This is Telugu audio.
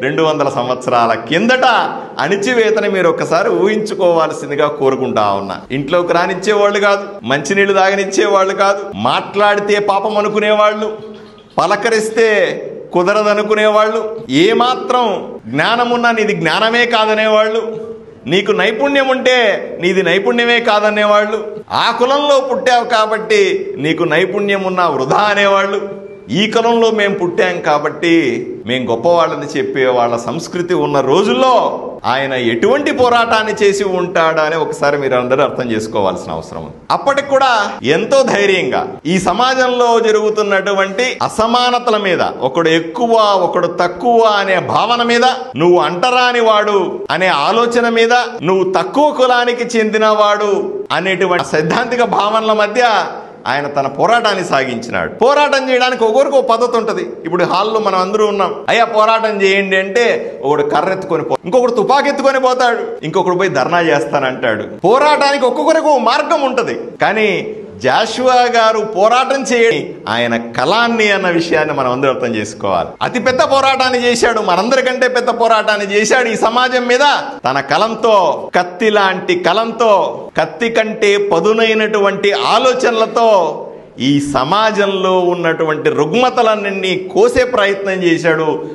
200 సంవత్సరాల కిందట అణిచివేతని మీరు ఒక్కసారి ఊహించుకోవాల్సిందిగా కోరుకుంటా ఉన్నా. ఇంట్లోకి రానిచ్చేవాళ్ళు కాదు, మంచినీళ్ళు తాగనిచ్చేవాళ్ళు కాదు, మాట్లాడితే పాపం అనుకునేవాళ్ళు, పలకరిస్తే కుదరదనుకునేవాళ్ళు, ఏమాత్రం జ్ఞానమున్నా నీది జ్ఞానమే కాదనేవాళ్ళు, నీకు నైపుణ్యం ఉంటే నీది నైపుణ్యమే కాదనేవాళ్ళు, ఆ కులంలో పుట్టావు కాబట్టి నీకు నైపుణ్యం ఉన్నా వృధా అనేవాళ్ళు, ఈ కులంలో మేము పుట్టాం కాబట్టి మేము గొప్పవాళ్ళని చెప్పే వాళ్ళ సంస్కృతి ఉన్న రోజుల్లో ఆయన ఎటువంటి పోరాటాన్ని చేసి ఉంటాడా అని ఒకసారి మీరు అందరూ అర్థం చేసుకోవాల్సిన అవసరం ఉంది. అప్పటికి కూడా ఎంతో ధైర్యంగా ఈ సమాజంలో జరుగుతున్నటువంటి అసమానతల మీద, ఒకడు ఎక్కువ ఒకడు తక్కువ అనే భావన మీద, నువ్వు అంటరాని వాడు అనే ఆలోచన మీద, నువ్వు తక్కువ కులానికి చెందినవాడు అనేటువంటి సైద్ధాంతిక భావనల మధ్య ఆయన తన పోరాటాన్ని సాగించినాడు. పోరాటం చేయడానికి ఒకరికి ఒక పద్ధతి ఉంటుంది. ఇప్పుడు హాల్లో మనం అందరూ ఉన్నాం, అయ్యా పోరాటం చేయండి అంటే ఒకడు కర్ర ఎత్తుకొని ఇంకొకడు తుపాకి ఎత్తుకొని పోతాడు, ఇంకొకడు పోయి ధర్నా చేస్తానంటాడు. పోరాటానికి ఒక్కొక్కరికి ఒక మార్గం ఉంటుంది. కానీ జాషువా గారు పోరాటం చేయని ఆయన కళాన్ని అన్న విషయాన్ని మనం అందరూ అర్థం చేసుకోవాలి. అతి పెద్ద పోరాటాన్ని చేశాడు, మనందరికంటే పెద్ద పోరాటాన్ని చేశాడు ఈ సమాజం మీద. తన కలంతో, కత్తి లాంటి కలంతో, కత్తి కంటే పదునైనటువంటి ఆలోచనలతో ఈ సమాజంలో ఉన్నటువంటి రుగ్మతలన్నీ కోసే ప్రయత్నం చేశాడు.